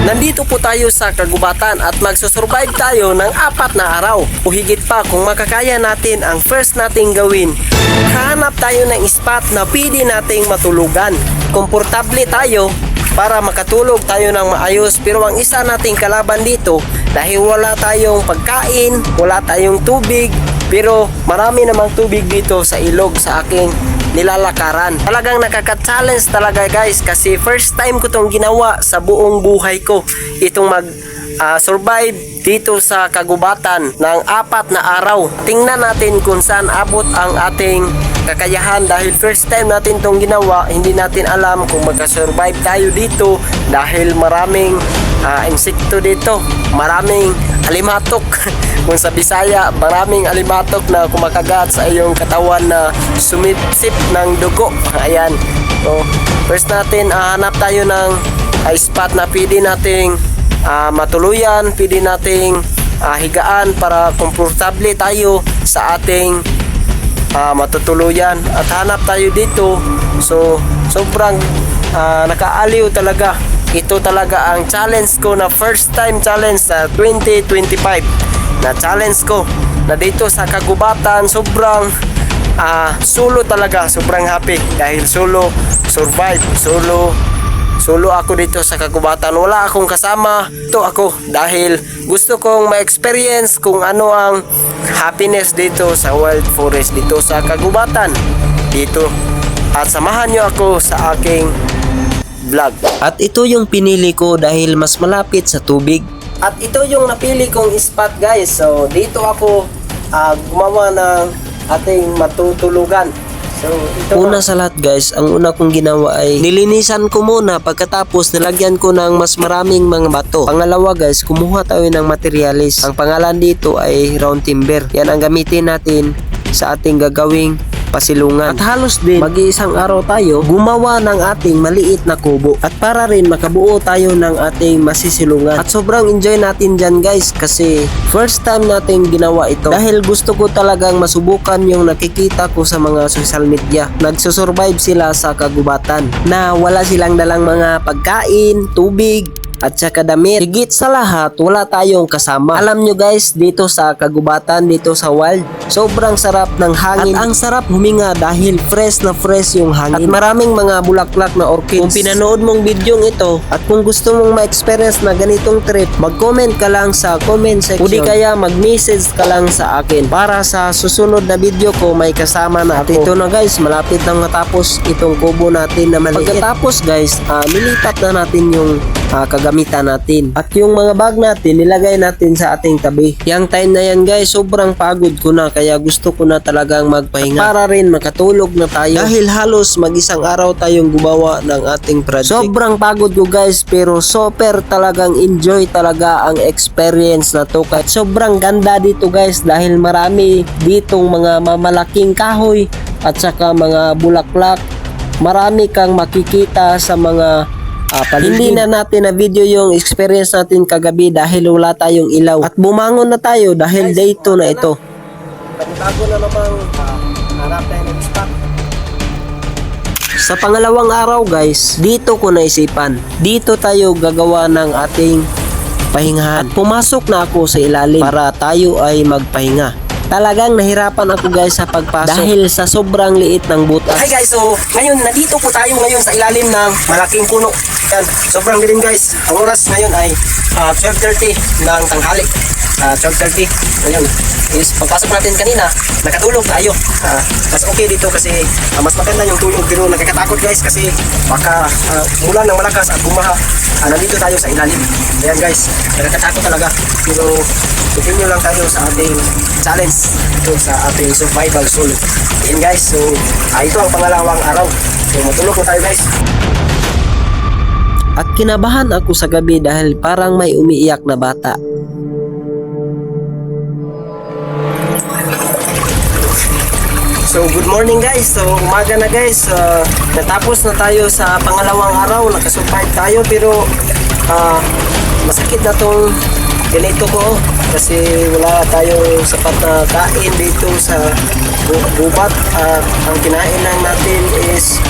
Nandito po tayo sa kagubatan at magsusurvive tayo ng 4 na araw o higit pa kung makakaya natin ang first nating gawin. Hahanap tayo ng spot na pwede nating matulugan. Komportable tayo para makatulog tayo ng maayos, pero ang isa nating kalaban dito dahil wala tayong pagkain, wala tayong tubig, pero marami namang tubig dito sa ilog sa aking nilalakaran. Talagang nakaka-challenge talaga guys, kasi first time ko tong ginawa sa buong buhay ko, itong survive dito sa kagubatan ng 4 na araw. Tingnan natin kung saan abot ang ating kakayahan dahil first time natin tong ginawa. Hindi natin alam kung magka-survive tayo dito dahil maraming insekto dito, maraming alimatok kung sa Bisaya, maraming alimatok na kumakagat sa iyong katawan na sumipsip ng dugo. Ayan, so first natin hanap tayo ng spot na pwede nating matuluyan, pwede nating higaan para komportable tayo sa ating matutuluyan, at hanap tayo dito. So sobrang nakaaliw talaga. Ito talaga ang challenge ko na first time challenge sa 2025 na challenge ko na dito sa kagubatan. Sobrang solo talaga, sobrang happy dahil solo survive, solo ako dito sa kagubatan. Wala akong kasama, ito ako dahil gusto kong ma-experience kung ano ang happiness dito sa wild forest, dito sa kagubatan dito, at samahan nyo ako sa aking vlog. At ito yung pinili ko dahil mas malapit sa tubig. At ito yung napili kong spot guys. So dito ako gumawa ng ating matutulugan. So ito una sa lahat guys, ang una kong ginawa ay nilinisan ko muna, pagkatapos nilagyan ko ng mas maraming mga bato. Pangalawa guys, kumuha tayo ng materialis. Ang pangalan dito ay round timber. Yan ang gamitin natin sa ating gagawing pasilungan. At halos din mag-iisang araw tayo gumawa ng ating maliit na kubo, at para rin makabuo tayo ng ating masisilungan. At sobrang enjoy natin dyan guys, kasi first time natin ginawa ito dahil gusto ko talagang masubukan yung nakikita ko sa mga social media. Nagsusurvive sila sa kagubatan na wala silang dalang mga pagkain, tubig at saka damit. Higit sa lahat, wala tayong kasama. Alam nyo guys, dito sa kagubatan, dito sa wild, sobrang sarap ng hangin. At ang sarap huminga dahil fresh na fresh yung hangin. At maraming mga bulaklak na orchids. Kung pinanood mong video ito at kung gusto mong ma-experience na ganitong trip, mag-comment ka lang sa comment section. O di kaya mag-message ka lang sa akin para sa susunod na video ko may kasama na ako. At ito na guys, malapit nang matapos itong kubo natin na maliit. Pagkatapos guys, nilipat na natin yung kagamitan natin. At yung mga bag natin, nilagay natin sa ating tabi. Yang time na yan guys, sobrang pagod ko na, kaya gusto ko na talagang magpahinga. At para rin makatulog na tayo dahil halos mag-isang araw tayong gumawa ng ating project. Sobrang pagod ko guys, pero super talagang enjoy talaga ang experience na to. Kahit sobrang ganda dito guys dahil marami ditong mga mamalaking kahoy at saka mga bulaklak. Marami kang makikita sa mga hindi na natin na video yung experience natin kagabi dahil wala tayong ilaw, at bumangon na tayo dahil day 2 na ito. Bago na namang harap tayo ng spot. Sa pangalawang araw guys, dito ko naisipan, dito tayo gagawa ng ating pahingahan. At pumasok na ako sa ilalim para tayo ay magpahinga. Talagang nahirapan ako guys sa pagpasok dahil sa sobrang liit ng butas. Hi guys, so ngayon nandito po tayo ngayon sa ilalim ng malaking puno. Yan, sobrang dilim guys. Ang oras ngayon ay 12:30 ng tanghali. 12:30 ngayon is pagpasok natin kanina, nakatulog tayo. Mas okay dito kasi mas maganda yung tulog, pero nakakatakot guys kasi baka mulan ng malakas at bumaha. Nandito tayo sa ilalim. Ayan guys, nakakatakot talaga. Pero continue lang tayo sa ating challenge ito, sa ating survival solo. Ayan guys, so ito ang pangalawang araw. So matulog na tayo guys. At kinabahan ako sa gabi dahil parang may umiiyak na bata. So good morning guys. So umaga na guys. Natapos na tayo sa pangalawang araw. Nakasurvive tayo, pero masakit na tong ganito ko kasi wala tayong sapat na kain dito sa gubat. Ang kinain lang natin is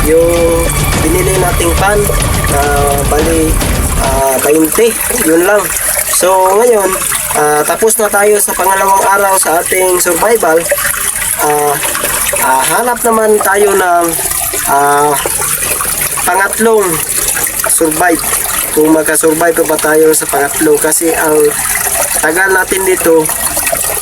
yung binili nating pan, bali 20. Yun lang. So ngayon, tapos na tayo sa pangalawang araw sa ating survival. Hanap naman tayo ng pangatlong survive. Kung makasurvive pa ba tayo sa pangatlo, kasi ang tagal natin dito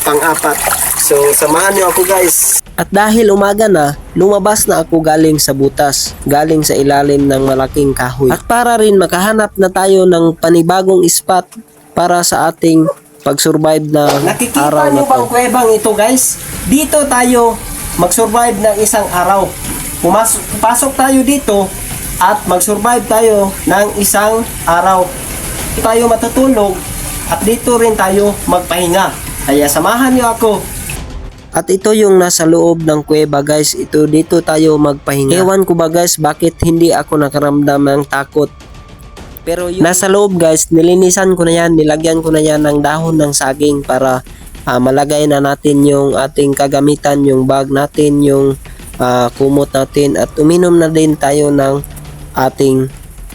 pang-apat. So samahan niyo ako guys. At dahil umaga na, lumabas na ako galing sa butas, galing sa ilalim ng malaking kahoy. At para rin makahanap na tayo ng panibagong spot para sa ating pag-survive na araw na to. Nakikita niyo bang kuwebang ito guys? Dito tayo mag-survive ng isang araw. Pasok tayo dito at mag-survive tayo ng isang araw. Dito tayo matutulog at dito rin tayo magpahinga. Kaya samahan niyo ako. At ito yung nasa loob ng kuweba guys. Ito dito tayo magpahinga. Ewan ko ba guys bakit hindi ako nakaramdam ng takot. Pero yung nasa loob guys, nilinisan ko na yan, nilagyan ko na yan ng dahon ng saging para malagay na natin yung ating kagamitan, yung bag natin, yung kumot natin, at uminom na din tayo ng ating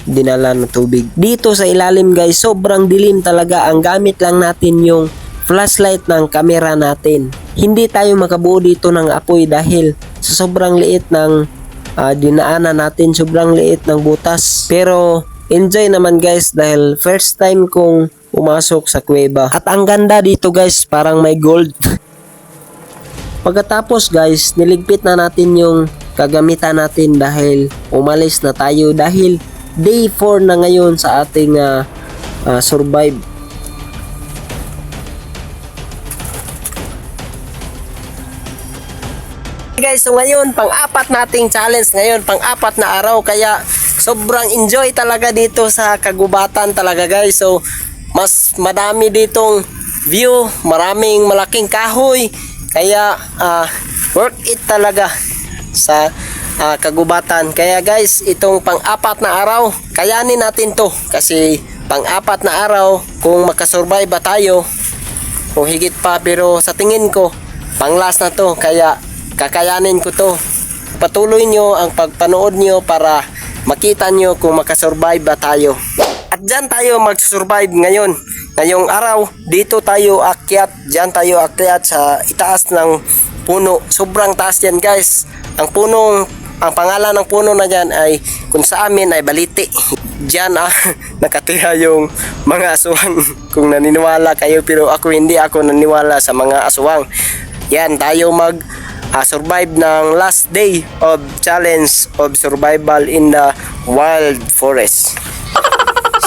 dinala na tubig. Dito sa ilalim guys, sobrang dilim talaga. Ang gamit lang natin yung flashlight ng camera natin. Hindi tayo makabuo dito ng apoy dahil sa sobrang liit ng dinaanan natin, sobrang liit ng butas. Pero enjoy naman guys dahil first time kong pumasok sa kuweba. At ang ganda dito guys, parang may gold. Pagkatapos guys, niligpit na natin yung kagamitan natin dahil umalis na tayo dahil day 4 na ngayon sa ating survive. Guys, so ngayon pang-apat nating challenge ngayon, pang-apat na araw, kaya sobrang enjoy talaga dito sa kagubatan talaga guys. So mas madami ditong view, maraming malaking kahoy, kaya worth it talaga sa kagubatan. Kaya guys, itong pang-apat na araw, kayanin natin to kasi pang-apat na araw kung makasurvive ba tayo o higit pa, pero sa tingin ko pang-last na to, kaya kakayanin ko to. Patuloy nyo ang pagpanood nyo para makita nyo kung makasurvive ba tayo. At dyan tayo magsusurvive ngayon. Ngayong araw, dito tayo akyat. Dyan tayo akyat sa itaas ng puno. Sobrang taas yan guys. Ang pangalan ng puno na dyan ay, kung sa amin ay baliti. Dyan nakatira yung mga aswang. Kung naniniwala kayo, pero hindi ako naniniwala sa mga aswang. Yan, tayo survive ng last day of challenge of survival in the wild forest.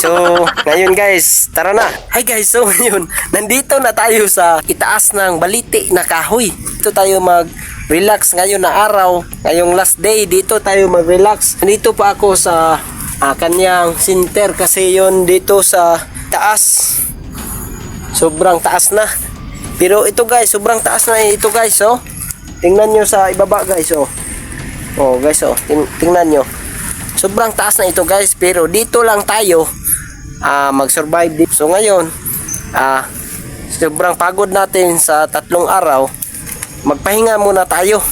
So ngayon guys, tara na. Hi guys, so ngayon nandito na tayo sa itaas ng baliti na kahoy. Dito tayo mag-relax ngayon na araw. Ngayong last day, dito tayo mag-relax. Nandito pa ako sa kanyang center kasi yon dito sa taas. Sobrang taas na. Pero ito guys, sobrang taas na ito guys, oh. Tingnan nyo sa ibaba guys, oh. Oh guys, oh. Tingnan nyo. Sobrang taas na ito guys, pero dito lang tayo mag-survive dito. So ngayon, sobrang pagod natin sa 3 araw. Magpahinga muna tayo.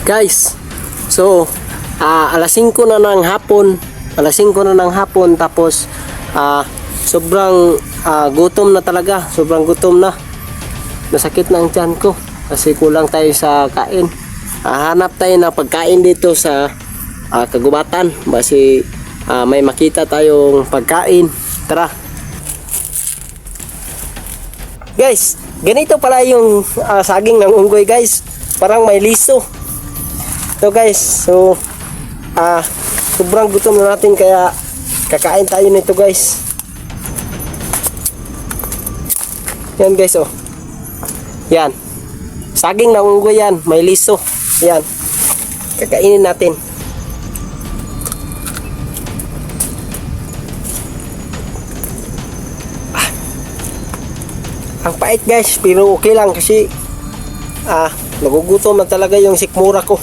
Guys, so alas 5 na ng hapon. Alas 5 na ng hapon, tapos sobrang gutom na talaga. Sobrang gutom na. Nasakit na ang tiyan ko kasi kulang tayo sa kain. Hanap tayo ng pagkain dito sa kagubatan. Kasi may makita tayong pagkain. Tara. Guys, ganito pala yung saging ng unggoy guys. Parang may liso. So guys, so sobrang gutom na natin kaya kakain tayo nito guys. Yan guys, oh. Yan. Saging ng unggoy yan, may liso. Yan. Kakainin natin. Ang pait guys, pero okay lang kasi nagugutom na talaga yung sikmura ko.